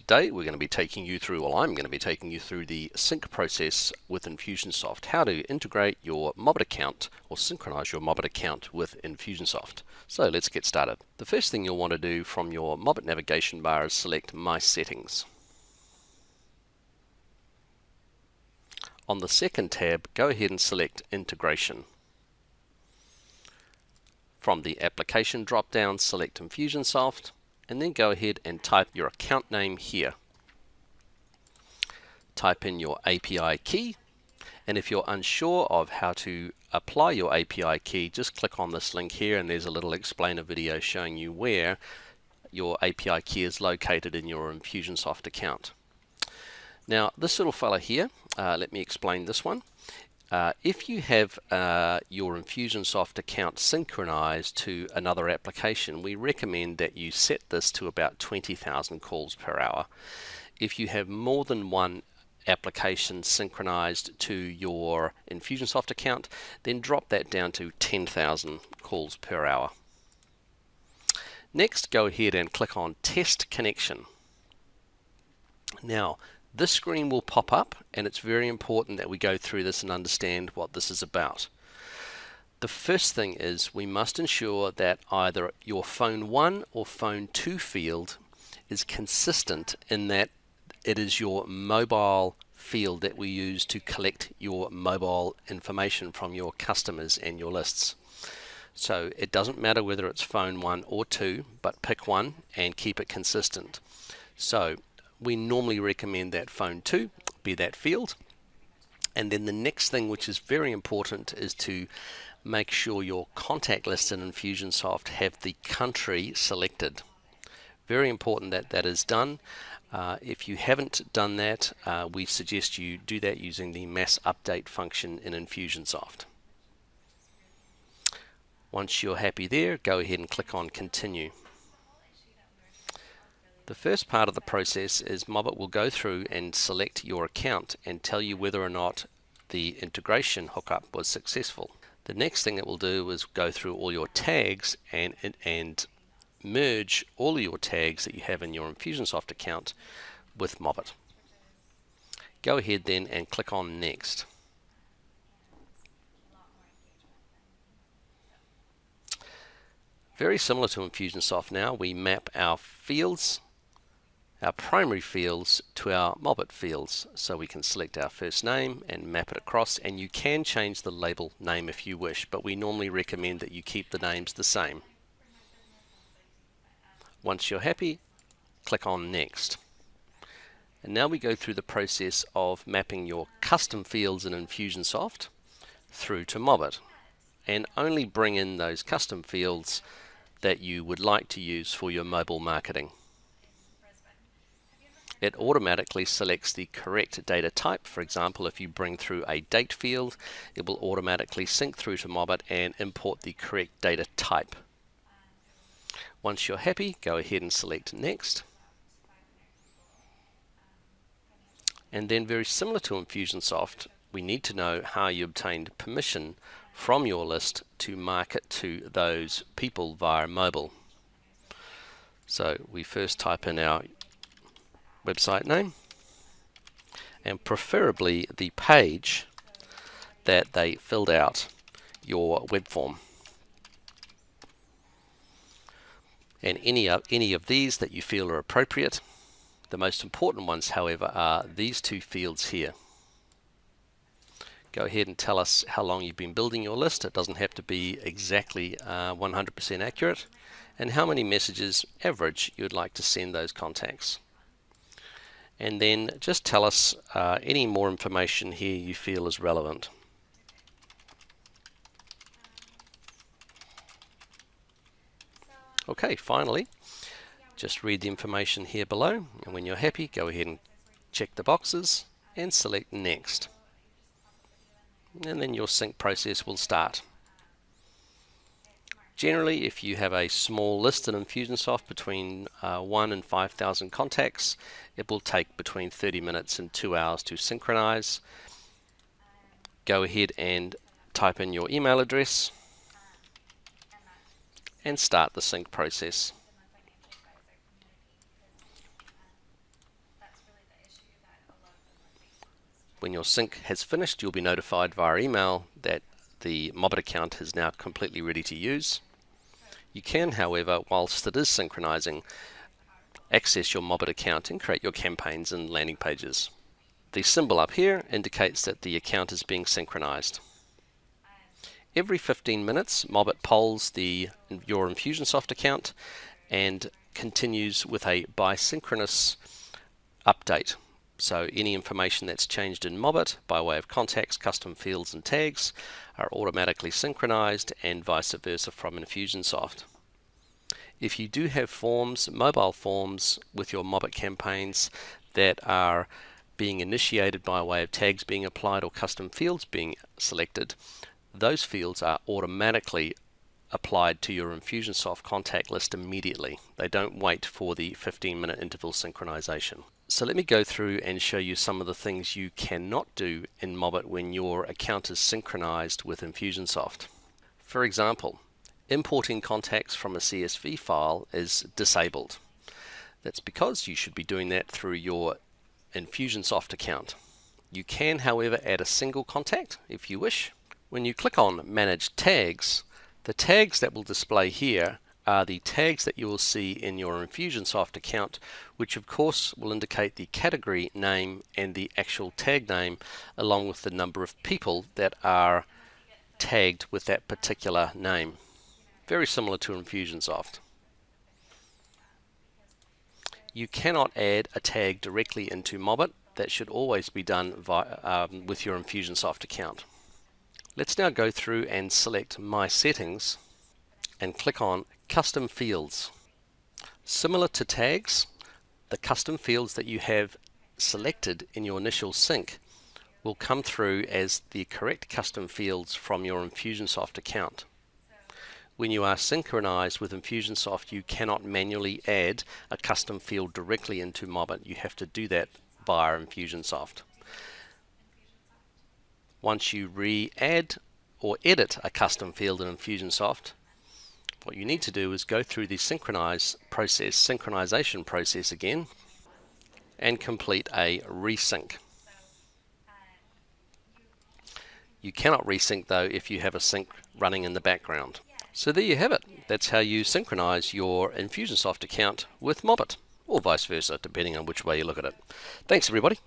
today we're going to be taking you through, well, I'm going to be taking you through the sync process with Infusionsoft, how to integrate your MOBIT account or synchronize your MOBIT account with Infusionsoft. So let's get started. The first thing you'll want to do from your MOBIT navigation bar is select My Settings. On the second tab, go ahead and select Integration. From the Application drop-down, select Infusionsoft, and then go ahead and type your account name here. Type in your API key, and if you're unsure of how to apply your API key, just click on this link here and there's a little explainer video showing you where your API key is located in your Infusionsoft account. Now this little fella here, let me explain this one. If you have your Infusionsoft account synchronized to another application, we recommend that you set this to about 20,000 calls per hour. If you have more than one application synchronized to your Infusionsoft account, then drop that down to 10,000 calls per hour. Next, go ahead and click on Test Connection. Now, this screen will pop up, and it's very important that we go through this and understand what this is about. The first thing is we must ensure that either your phone 1 or phone 2 field is consistent in that it is your mobile field that we use to collect your mobile information from your customers and your lists. So it doesn't matter whether it's phone 1 or 2, but pick one and keep it consistent. So we normally recommend that phone 2 be that field. And then the next thing, which is very important, is to make sure your contact list in Infusionsoft have the country selected. Very important that that is done. If you haven't done that, we suggest you do that using the mass update function in Infusionsoft. Once you're happy there, go ahead and click on Continue. The first part of the process is MOBIT will go through and select your account and tell you whether or not the integration hookup was successful. The next thing it will do is go through all your tags and merge all of your tags that you have in your Infusionsoft account with MOBIT. Go ahead then and click on Next. Very similar to Infusionsoft now, we map our fields, our primary fields, to our MOBIT fields. So we can select our first name and map it across, and you can change the label name if you wish, but we normally recommend that you keep the names the same. Once you're happy, click on Next. And now we go through the process of mapping your custom fields in Infusionsoft through to MOBIT, and only bring in those custom fields that you would like to use for your mobile marketing. It automatically selects the correct data type. For example, if you bring through a date field, it will automatically sync through to MOBIT and import the correct data type. Once you're happy, go ahead and select Next. And then, very similar to Infusionsoft, we need to know how you obtained permission from your list to market to those people via mobile. So we first type in our website name and preferably the page that they filled out your web form. And any of these that you feel are appropriate. The most important ones, however, are these two fields here. Go ahead and tell us how long you've been building your list. It doesn't have to be exactly 100% accurate. And how many messages, average, you'd like to send those contacts. And then just tell us any more information here you feel is relevant. Okay, finally, just read the information here below, and when you're happy, go ahead and check the boxes and select Next. And then your sync process will start. Generally, if you have a small list in Infusionsoft between 1 and 5,000 contacts, it will take between 30 minutes and 2 hours to synchronize. Go ahead and type in your email address and start the sync process. When your sync has finished, you'll be notified via email that the MOBIT account is now completely ready to use. You can, however, whilst it is synchronizing, access your MOBIT account and create your campaigns and landing pages. The symbol up here indicates that the account is being synchronized. Every 15 minutes, MOBIT polls your Infusionsoft account and continues with a bisynchronous update. So any information that's changed in MOBIT by way of contacts, custom fields and tags are automatically synchronized, and vice versa from Infusionsoft. If you do have forms, mobile forms with your MOBIT campaigns that are being initiated by way of tags being applied or custom fields being selected, those fields are automatically applied to your Infusionsoft contact list immediately. They don't wait for the 15-minute interval synchronization. So let me go through and show you some of the things you cannot do in MOBIT when your account is synchronized with Infusionsoft. For example, importing contacts from a CSV file is disabled. That's because you should be doing that through your Infusionsoft account. You can, however, add a single contact if you wish. When you click on Manage Tags, the tags that will display here are the tags that you will see in your Infusionsoft account, which of course will indicate the category name and the actual tag name, along with the number of people that are tagged with that particular name. Very similar to Infusionsoft. You cannot add a tag directly into MOBIT. That should always be done with your Infusionsoft account. Let's now go through and select My Settings and click on Custom Fields. Similar to tags, the custom fields that you have selected in your initial sync will come through as the correct custom fields from your Infusionsoft account. When you are synchronized with Infusionsoft, you cannot manually add a custom field directly into MOBIT. You have to do that via Infusionsoft. Once you re-add or edit a custom field in Infusionsoft, what you need to do is go through the synchronization process again and complete a resync. You cannot resync though if you have a sync running in the background. So there you have it. That's how you synchronize your Infusionsoft account with MOBIT, or vice versa, depending on which way you look at it. Thanks everybody.